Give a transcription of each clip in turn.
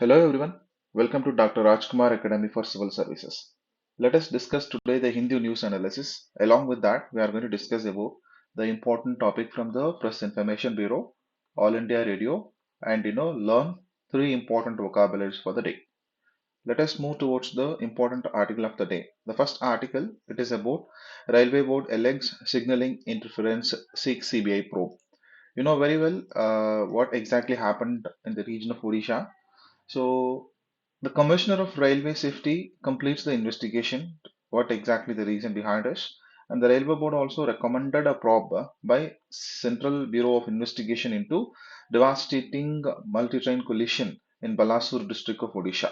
Hello everyone, welcome to Dr. Rajkumar Academy for Civil Services. Let us discuss today the Hindu news analysis. Along with that, we are going to discuss about the important topic from the Press Information Bureau, All India Radio, and learn three important vocabularies for the day. Let us move towards the important article of the day. The first article, it is about Railway Board elects signaling interference seeks CBI probe. You know very well what exactly happened in the region of Odisha. So the Commissioner of Railway Safety completes the investigation, what exactly the reason behind it, and the Railway Board also recommended a probe by Central Bureau of Investigation into devastating multi-train collision in Balasur district of Odisha.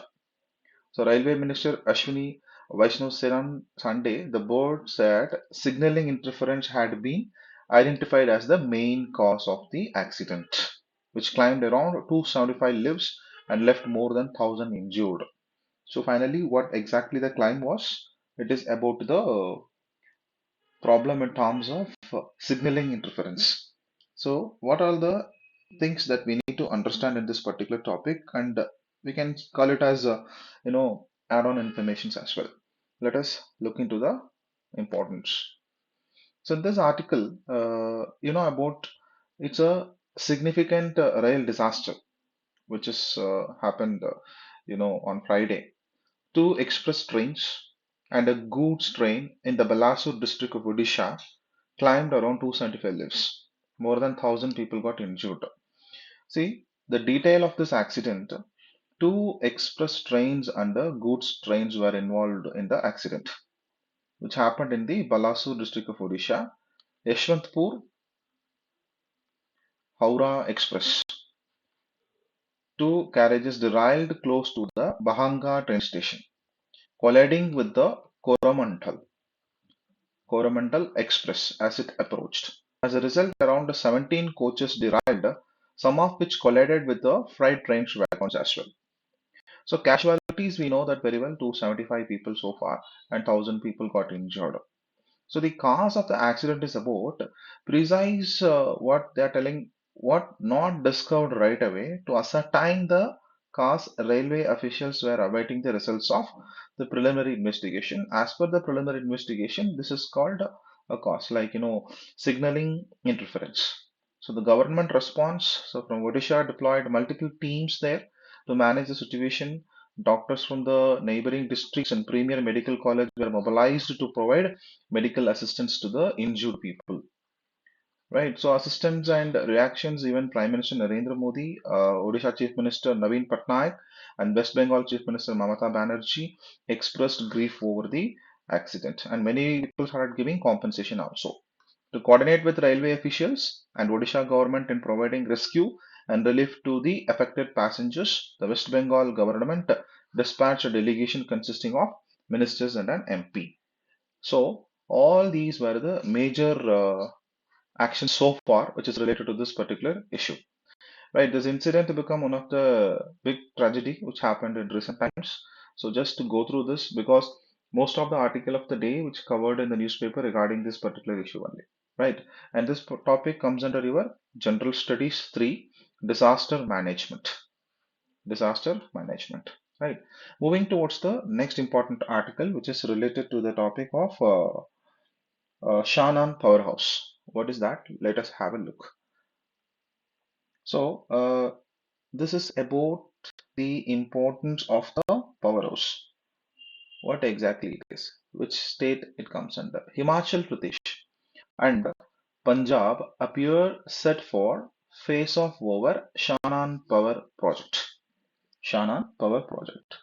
So Railway Minister Ashwini Vaishnav said on Sunday, the board said signaling interference had been identified as the main cause of the accident, which climbed around 275 lives and left more than 1,000 injured. So finally, what exactly the climb was? It is about the problem in terms of signaling interference. So what are the things that we need to understand in this particular topic? And we can call it as add-on informations as well. Let us look into the importance. So in this article, about it's a significant rail disaster which has happened, on Friday. Two express trains and a goods train in the Balasur district of Odisha climbed around 275 lives. More than 1,000 people got injured. See, the detail of this accident, two express trains and goods trains were involved in the accident, which happened in the Balasur district of Odisha. Yeshwantpur Howrah Express. Two carriages derailed close to the Bahanga train station, colliding with the Coromandel Express as it approached. As a result, around 17 coaches derailed, some of which collided with the freight train wagons as well. So casualties, we know that very well, 275 people so far and 1,000 people got injured. So the cause of the accident is about precise what they are telling, what not discovered right away. To ascertain the cause, railway officials were awaiting the results of the preliminary investigation. As per the preliminary investigation, this is called a cause, like signaling interference. So the government response, so from Odisha deployed multiple teams there to manage the situation. Doctors from the neighboring districts and premier medical college were mobilized to provide medical assistance to the injured people. Right. So assistance and reactions, even Prime Minister Narendra Modi, Odisha Chief Minister Naveen Patnaik, and West Bengal Chief Minister Mamata Banerjee expressed grief over the accident, and many people started giving compensation also. To coordinate with railway officials and Odisha government in providing rescue and relief to the affected passengers, the West Bengal government dispatched a delegation consisting of ministers and an MP. So all these were the major actions so far which is related to this particular issue. Right, this incident become one of the big tragedy which happened in recent times. So just to go through this, because most of the article of the day which covered in the newspaper regarding this particular issue only, right? And this topic comes under your General Studies 3, disaster management. Disaster management, right? Moving towards the next important article, which is related to the topic of Shannon Powerhouse. What is that? Let us have a look. So, this is about the importance of the powerhouse. What exactly it is? Which state it comes under? Himachal Pradesh and Punjab appear set for face-off over Shannon Power Project. Shannon Power Project.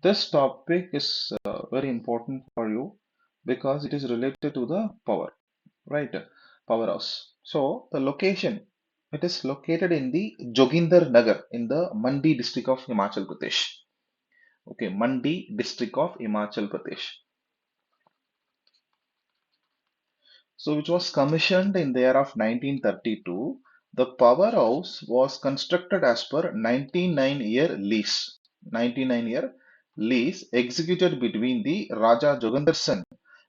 This topic is very important for you because it is related to the power, right? Powerhouse. So the location, it is located in the Joginder Nagar in the Mandi district of Himachal Pradesh. Okay, Mandi district of Himachal Pradesh. So which was commissioned in the year of 1932. The powerhouse was constructed as per 99-year lease. 99-year lease executed between the Raja Joginder Singh,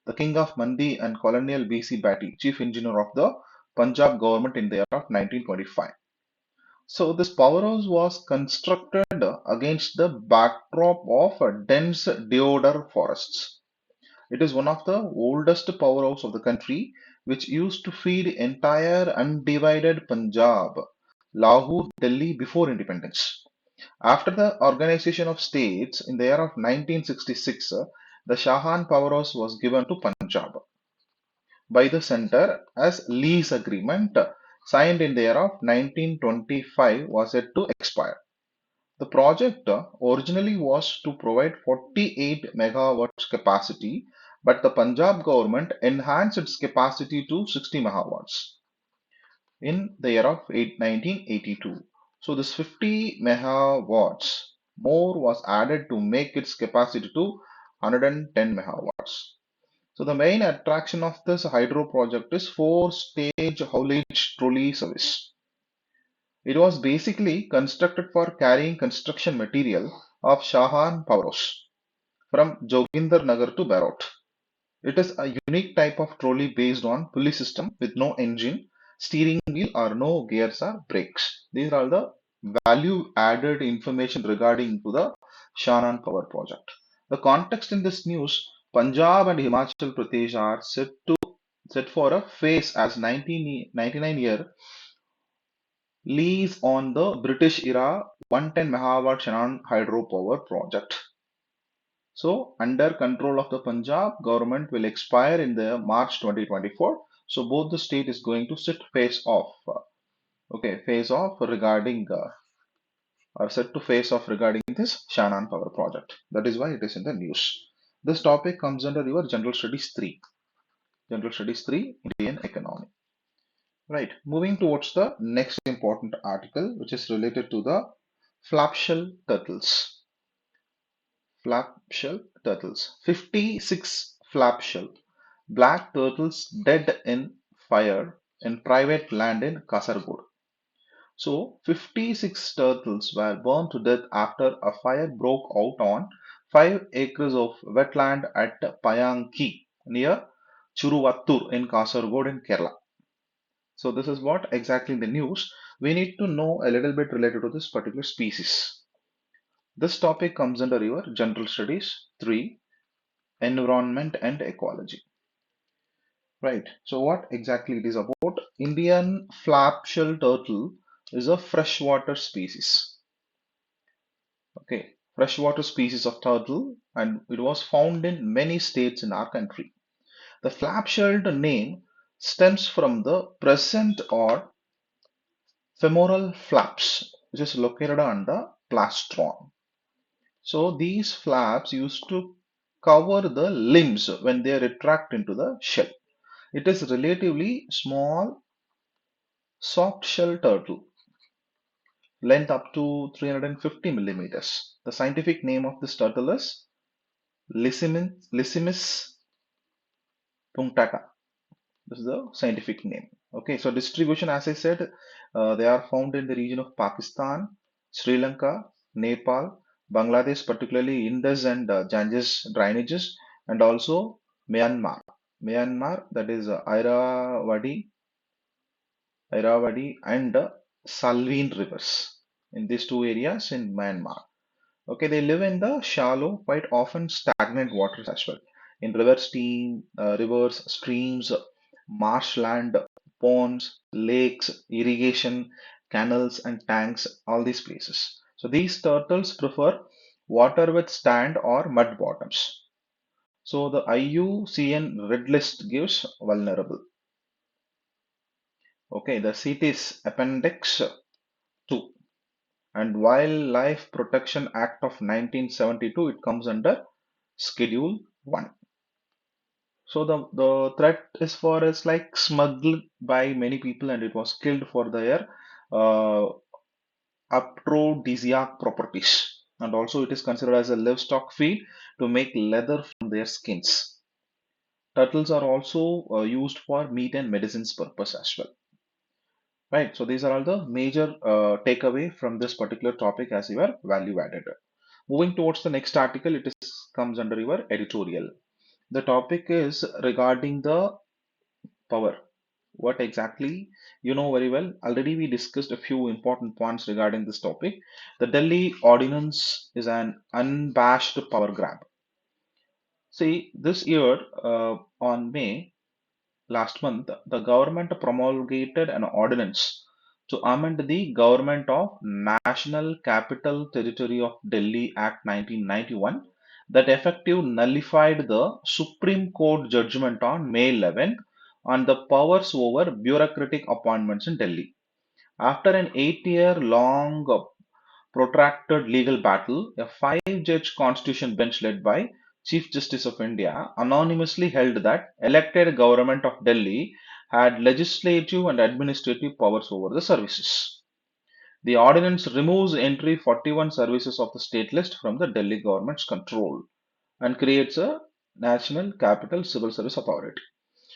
the king of Mandi, and Colonel B.C. Batty, chief engineer of the Punjab government in the year of 1925. So this powerhouse was constructed against the backdrop of dense deodar forests. It is one of the oldest powerhouse of the country, which used to feed entire undivided Punjab, Lahore, Delhi before independence. After the organization of states in the year of 1966, the Shahan powerhouse was given to Punjab by the center as lease agreement signed in the year of 1925 was set to expire. The project originally was to provide 48 megawatts capacity, but the Punjab government enhanced its capacity to 60 megawatts in the year of 1982. So this 50 megawatts more was added to make its capacity to 110 megawatts. So the main attraction of this hydro project is four-stage haulage trolley service. It was basically constructed for carrying construction material of Shahan Powerhouse from Joginder Nagar to Barot. It is a unique type of trolley based on pulley system with no engine, steering wheel or no gears or brakes. These are the value added information regarding to the Shahan Power project. The context in this news, Punjab and Himachal Pradesh are set for a phase as 1999 year lease on the British era 110 megawatt Shannon hydropower project. So, under control of the Punjab government will expire in the March 2024. So, both the state is going to sit face off. Face off regarding or set to face off regarding this Shannon power project. That is why it is in the news. This topic comes under your General Studies 3. General Studies 3, Indian Economy. Right. Moving towards the next important article, which is related to the Flapshell Turtles. Flapshell Turtles. 56 flapshell black turtles dead in fire in private land in Kasargod. So, 56 turtles were burned to death after a fire broke out on 5 acres of wetland at Payanki near Churuvattur in Kasargod in Kerala. So, this is what exactly in the news. We need to know a little bit related to this particular species. This topic comes under your General Studies 3, Environment and Ecology. Right. So what exactly it is about? Indian flapshell turtle is a freshwater species. Okay. Freshwater species of turtle and it was found in many states in our country. The flapshelled name stems from the present or femoral flaps, which is located on the plastron. So these flaps used to cover the limbs when they retract into the shell. It is relatively small soft shell turtle, length up to 350 millimeters. The scientific name of this turtle is Lysimis punctata. This is the scientific name. Okay, so distribution, as I said, they are found in the region of Pakistan, Sri Lanka, Nepal, Bangladesh, particularly Indus and Ganges drainages, and also Myanmar. Myanmar, that is Irrawaddy and Salween rivers. In these two areas in Myanmar. Okay, they live in the shallow, quite often stagnant waters as well. In rivers, streams, marshland, ponds, lakes, irrigation, canals, and tanks, all these places. So these turtles prefer water with sand or mud bottoms. So the IUCN red list gives vulnerable. Okay, the CITES Appendix 2 and Wildlife Protection Act of 1972, it comes under Schedule 1. So the threat is for is like smuggled by many people and it was killed for their uh, aphrodisiac properties. And also it is considered as a livestock feed to make leather from their skins. Turtles are also used for meat and medicines purpose as well. Right, so these are all the major takeaway from this particular topic as your value added. Moving towards the next article, it is comes under your editorial. The topic is regarding the power. What exactly? You know very well. Already we discussed a few important points regarding this topic. The Delhi Ordinance is an unabashed power grab. See, this year, on May last month, the government promulgated an ordinance to amend the Government of National Capital Territory of Delhi Act 1991 that effective nullified the Supreme Court judgment on May 11 on the powers over bureaucratic appointments in Delhi. After an 8-year long protracted legal battle, a five-judge constitution bench led by Chief Justice of India anonymously held that elected government of Delhi had legislative and administrative powers over the services. The ordinance removes entry 41 services of the state list from the Delhi government's control and creates a National Capital Civil Service Authority.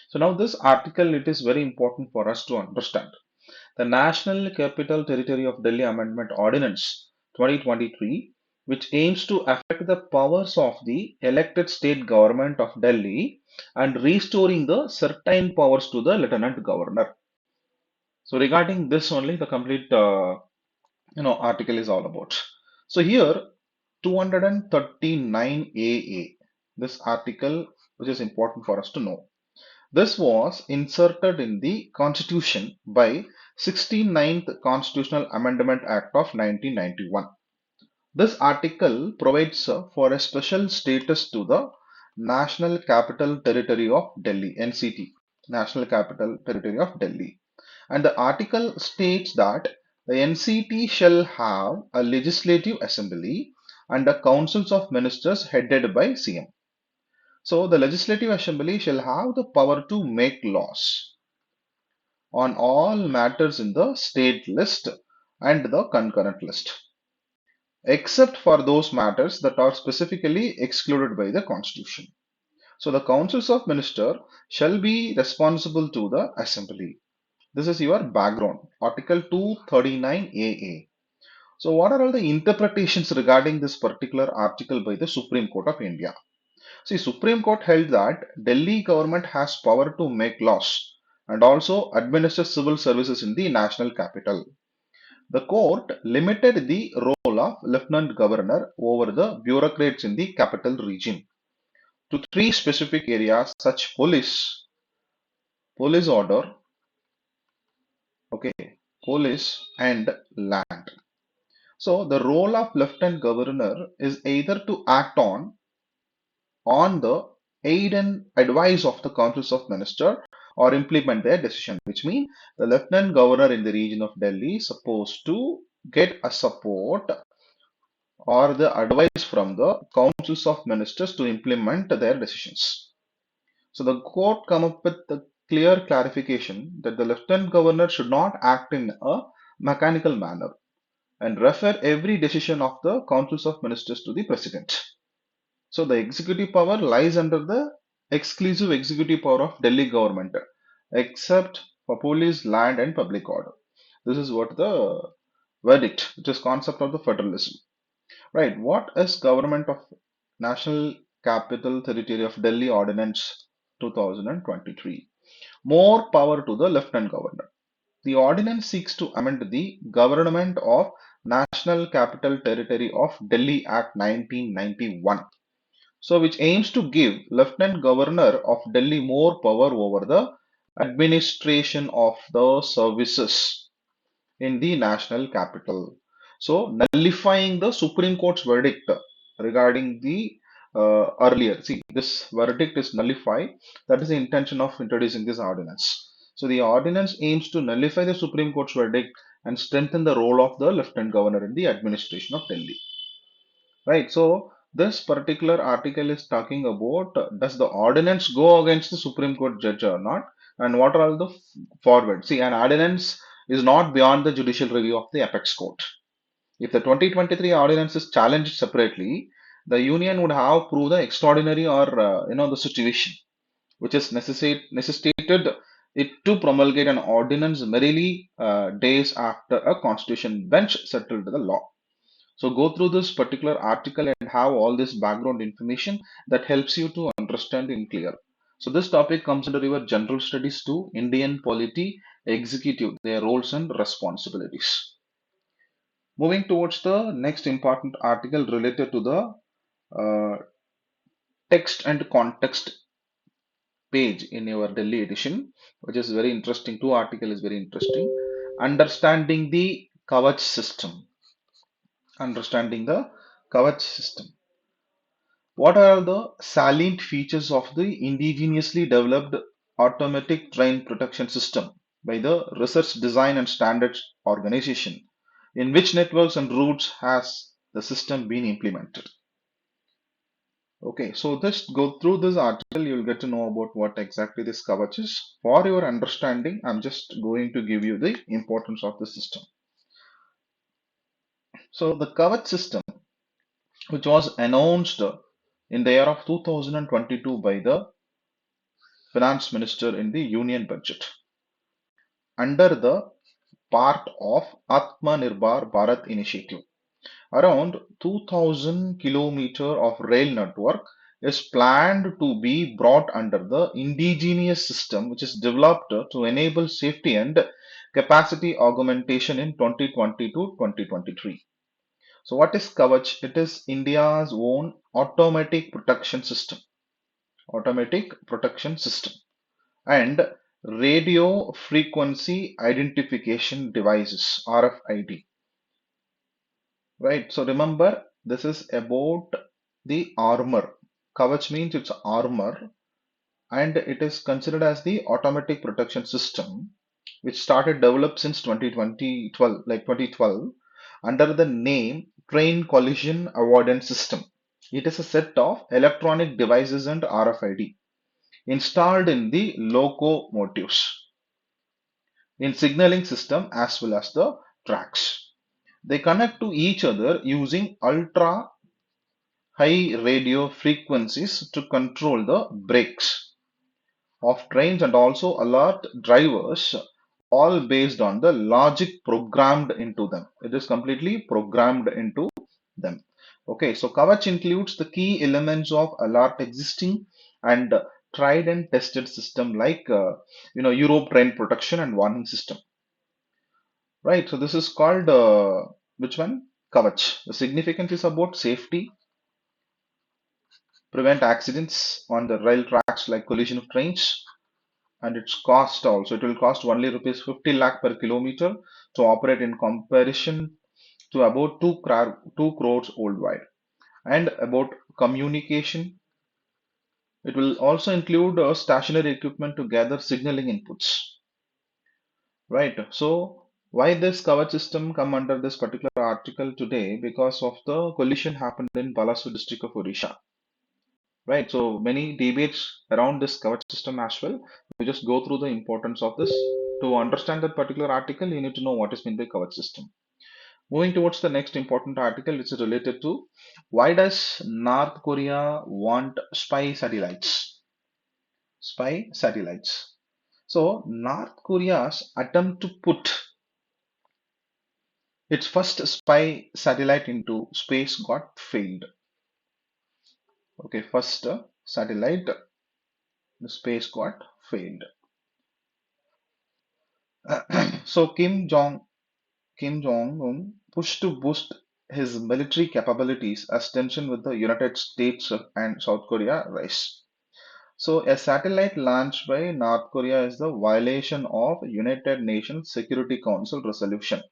So now this article, it is very important for us to understand. The National Capital Territory of Delhi Amendment Ordinance 2023, which aims to affect the powers of the elected state government of Delhi and restoring the certain powers to the Lieutenant Governor. So regarding this only, the complete article is all about. So here 239 AA, this article which is important for us to know. This was inserted in the Constitution by 69th Constitutional Amendment Act of 1991. This article provides for a special status to the National Capital Territory of Delhi, NCT, National Capital Territory of Delhi. And the article states that the NCT shall have a legislative assembly and a councils of ministers headed by CM. So the legislative assembly shall have the power to make laws on all matters in the state list and the concurrent list, except for those matters that are specifically excluded by the constitution. So the councils of minister shall be responsible to the assembly. This is your background, Article 239 AA. So what are all the interpretations regarding this particular article by the Supreme Court of India? See, Supreme Court held that Delhi government has power to make laws and also administer civil services in the national capital. The court limited the role of Lieutenant Governor over the bureaucrats in the capital region to three specific areas such police order, okay, police and land. So the role of Lieutenant Governor is either to act on the aid and advice of the councils of minister or implement their decision, which means the lieutenant governor in the region of Delhi is supposed to get a support or the advice from the councils of ministers to implement their decisions. So the court come up with the clear clarification that the lieutenant governor should not act in a mechanical manner and refer every decision of the councils of ministers to the president. So the executive power lies under the exclusive executive power of Delhi government, except for police, land, and public order. This is what the verdict, which is concept of the federalism. Right. What is Government of National Capital Territory of Delhi Ordinance 2023? More power to the Lieutenant Governor. The ordinance seeks to amend the Government of National Capital Territory of Delhi Act 1991. So which aims to give Lieutenant Governor of Delhi more power over the administration of the services in the national capital. So nullifying the Supreme Court's verdict regarding the earlier. See, this verdict is nullified. That is the intention of introducing this ordinance. So the ordinance aims to nullify the Supreme Court's verdict and strengthen the role of the Lieutenant Governor in the administration of Delhi. Right. So this particular article is talking about does the ordinance go against the Supreme Court judge or not, and what are all the forward. See, an ordinance is not beyond the judicial review of the apex court. If the 2023 ordinance is challenged separately, the union would have proved the extraordinary or the situation which is necessitated it to promulgate an ordinance merely days after a constitution bench settled the law. So go through this particular article and have all this background information that helps you to understand in clear. So this topic comes under your general studies to Indian polity executive, their roles and responsibilities. Moving towards the next important article related to the uh, text and context page in your Delhi edition, which is very interesting. Two article is very interesting. Understanding the Kavach system. Understanding the Kavach system. What are the salient features of the indigenously developed automatic train protection system by the Research Design and Standards Organization? In which networks and routes has the system been implemented? Okay, so just go through this article, you'll get to know about what exactly this Kavach is. For your understanding, I'm just going to give you the importance of the system. So the Kavach system, which was announced in the year of 2022 by the finance minister in the union budget under the part of Atmanirbhar Bharat initiative. Around 2000 kilometer of rail network is planned to be brought under the indigenous system which is developed to enable safety and capacity augmentation in 2020 to 2023. So what is Kavach? It is India's own automatic protection system. Automatic protection system and radio frequency identification devices RFID, right? So remember, this is about the armor. Kavach means it's armor and it is considered as the automatic protection system which started developed since 2012 under the name train collision avoidance system. It is a set of electronic devices and RFID installed in the locomotives, in signaling system as well as the tracks. They connect to each other using ultra high radio frequencies to control the brakes of trains and also alert drivers, all based on the logic programmed into them. It is completely programmed into them. Okay, so Kavach includes the key elements of alert existing and tried and tested system like Europe train protection and warning system. Right, so this is called which one? Kavach. The significance is about safety, prevent accidents on the rail tracks like collision of trains, and its cost also. It will cost only rupees 50 lakh per kilometer to operate in comparison to about 2 crores worldwide. And about communication, it will also include stationary equipment to gather signaling inputs. Right. So why this cover system come under this particular article today? Because of the collision happened in Balasur district of Odisha. Right. So many debates around this cover system as well. We just go through the importance of this. To understand that particular article, you need to know what is meant by cover system. Moving towards the next important article, which is related to why does North Korea want spy satellites? Spy satellites. So North Korea's attempt to put its first spy satellite into space got failed. Okay, first satellite in space got failed. So Kim Jong Un pushed to boost his military capabilities as tension with the United States and South Korea rise. So a satellite launched by North Korea is the violation of United Nations Security Council resolution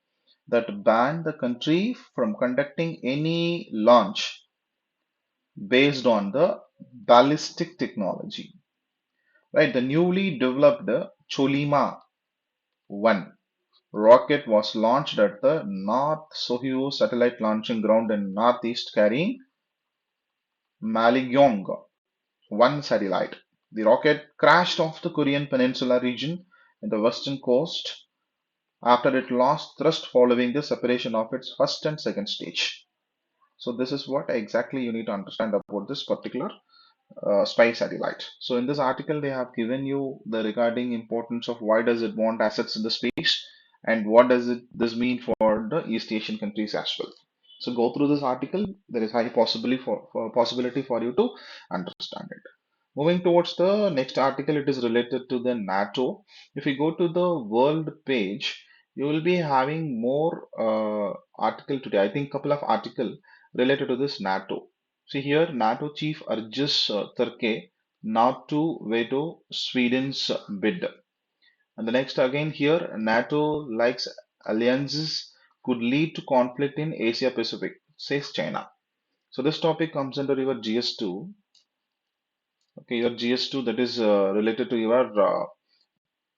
that banned the country from conducting any launch based on the ballistic technology. Right, the newly developed Cholima 1 rocket was launched at the North Sohyos satellite launching ground in northeast carrying Maligyong 1 satellite. The rocket crashed off the Korean Peninsula region in the western coast after it lost thrust following the separation of its first and second stage. So this is what exactly you need to understand about this particular spy satellite. So in this article, they have given you the regarding importance of why does it want assets in the space and what does this mean for the East Asian countries as well. So go through this article. There is high possibility for possibility for you to understand it. Moving towards the next article, it is related to the NATO. If you go to the world page, you will be having more article today. I think couple of article related to this NATO. See here, NATO chief urges Turkey not to veto Sweden's bid. And the next again here, NATO likes alliances could lead to conflict in Asia Pacific, says China. So this topic comes under your GS2. Okay, your GS2 that is related to your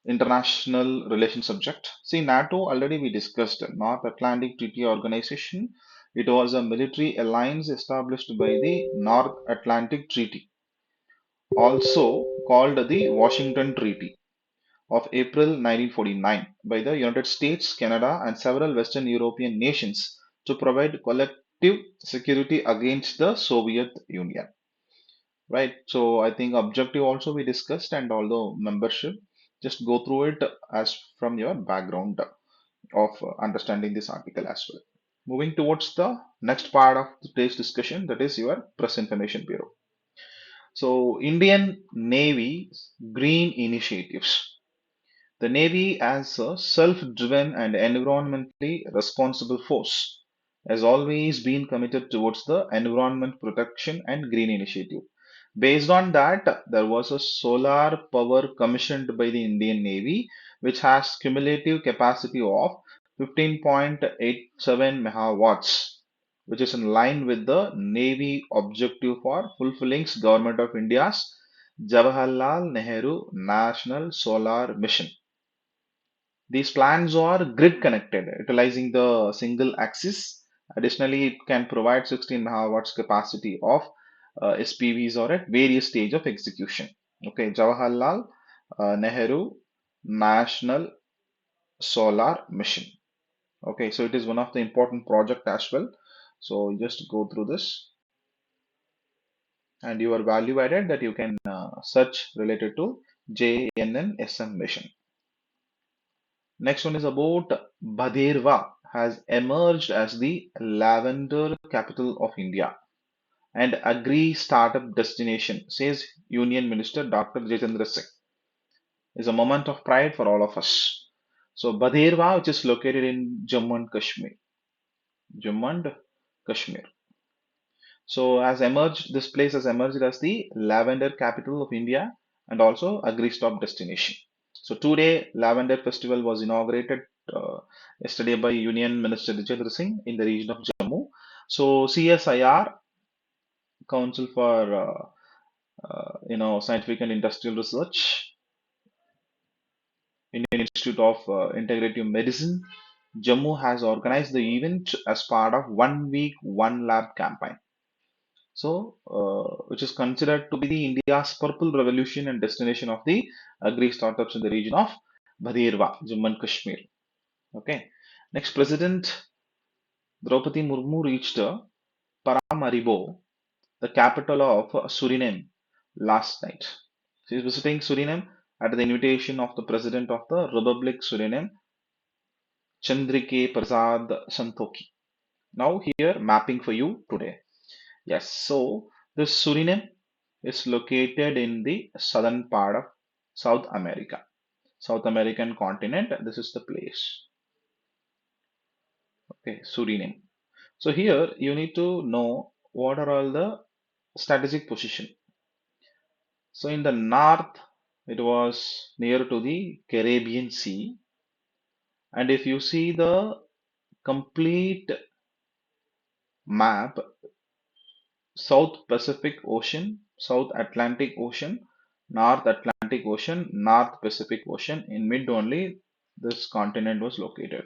international relations subject. See, NATO already we discussed North Atlantic Treaty Organization. It was a military alliance established by the North Atlantic Treaty, also called the Washington Treaty of April 1949 by the United States, Canada, and several Western European nations to provide collective security against the Soviet Union. Right. So I think objective also we discussed, and although membership, just go through it as from your background of understanding this article as well. Moving towards the next part of today's discussion, that is your Press Information Bureau. So Indian Navy green initiatives. The Navy, as a self-driven and environmentally responsible force, has always been committed towards the environment protection and green initiative. Based on that, there was a solar power commissioned by the Indian Navy, which has cumulative capacity of 15.87 megawatts, which is in line with the Navy objective for fulfilling Government of India's Jawaharlal Nehru National Solar Mission. These plants are grid connected, utilizing the single axis. Additionally, it can provide 16 megawatts capacity of SPVs or at various stage of execution. Okay, Jawaharlal Nehru National Solar Mission. Okay, so it is one of the important project as well. So just go through this and your value added that you can search related to JNNSM mission. Next one is about Bhaderwa has emerged as the lavender capital of India and agri startup destination, says Union Minister Dr. Jitendra Singh. Is a moment of pride for all of us. So Bhaderwa, which is located in Jammu and Kashmir. Jammu and Kashmir. So has emerged, this place has emerged as the lavender capital of India and also agri stop destination. So two-day lavender festival was inaugurated yesterday by Union Minister Jitendra Singh in the region of Jammu. So CSIR, Council for Scientific and Industrial Research, Indian Institute of Integrative Medicine, Jammu has organized the event as part of 1 week, 1 lab campaign. So, which is considered to be the India's purple revolution and destination of the agri startups in the region of Bhaderwa, Jammu and Kashmir. Okay. Next, President Draupadi Murmu reached Paramaribo, the capital of Suriname, last night. She is visiting Suriname at the invitation of the President of the Republic Suriname, Chandrike Prasad Santokhi. Now here mapping for you today. Yes, so this Suriname is located in the southern part of South America, South American continent. This is the place. Okay, Suriname. So here you need to know what are all the strategic position. So in the north, it was near to the Caribbean Sea, and if you see the complete map, South Pacific Ocean, South Atlantic Ocean, North Atlantic Ocean, North Pacific Ocean. In mid only this continent was located.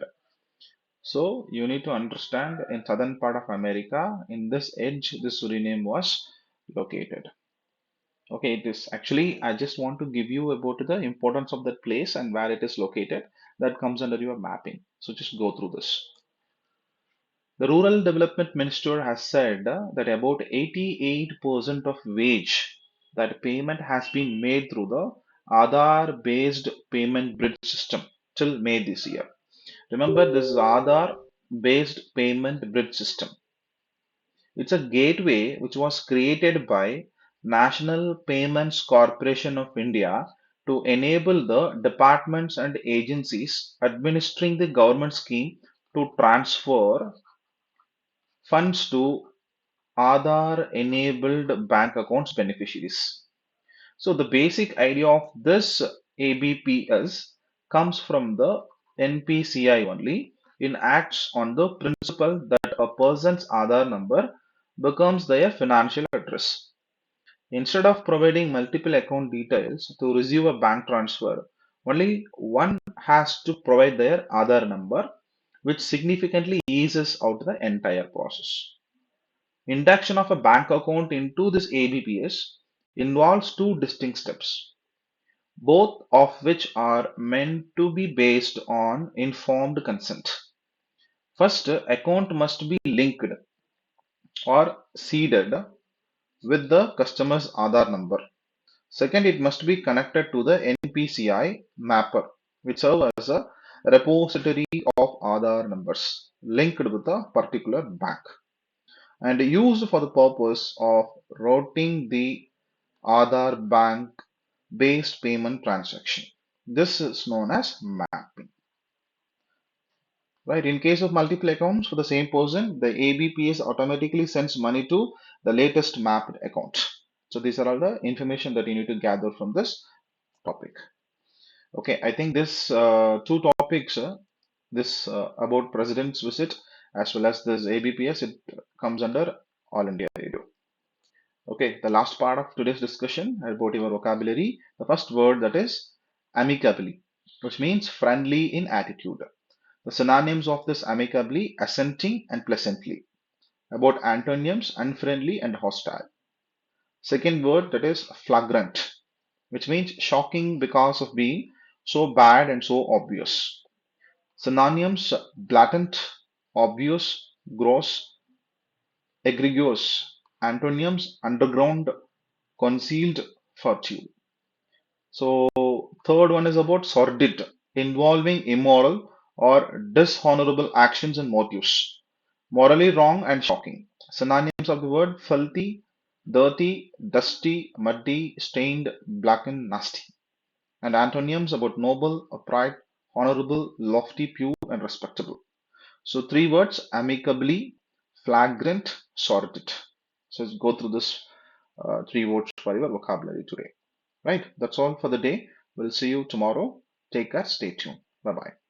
So you need to understand in southern part of America, in this edge, this Suriname was located. Okay, it is actually, I just want to give you about the importance of that place and where it is located. That comes under your mapping. So just go through this. The Rural Development Minister has said that about 88% of wage that payment has been made through the Aadhaar based payment bridge system till May this year. Remember, this is Aadhaar based payment bridge system. It's a gateway which was created by National Payments Corporation of India to enable the departments and agencies administering the government scheme to transfer funds to Aadhaar enabled bank accounts beneficiaries. So the basic idea of this ABPS comes from the NPCI only. It acts on the principle that a person's Aadhaar number becomes their financial address. Instead of providing multiple account details to receive a bank transfer, only one has to provide their Aadhaar number, which significantly eases out the entire process. Induction of a bank account into this ABPS involves two distinct steps, both of which are meant to be based on informed consent. First, account must be linked or seeded with the customer's Aadhaar number. Second, it must be connected to the NPCI mapper, which serves as a repository of Aadhaar numbers linked with a particular bank and used for the purpose of routing the Aadhaar bank based payment transaction. This is known as mapping. Right? In case of multiple accounts for the same person, the ABPS automatically sends money to the latest mapped account. So these are all the information that you need to gather from this topic. Okay, I think this two topics, this about president's visit as well as this ABPS, it comes under All India Radio. Okay, the last part of today's discussion about your vocabulary. The first word that is amicably, which means friendly in attitude. The synonyms of this amicably, assenting and pleasantly. About antonyms, unfriendly and hostile. Second word that is flagrant, which means shocking because of being so bad and so obvious. Synonyms blatant, obvious, gross, egregious. Antonyms underground, concealed, furtive. So, third one is about sordid, involving immoral or dishonorable actions and motives. Morally wrong and shocking. Synonyms of the word filthy, dirty, dusty, muddy, stained, blackened, nasty. And antonyms about noble, upright, honorable, lofty, pure, and respectable. So, three words amicably, flagrant, sordid. So, let's go through this three words for your vocabulary today. Right, that's all for the day. We'll see you tomorrow. Take care, stay tuned. Bye bye.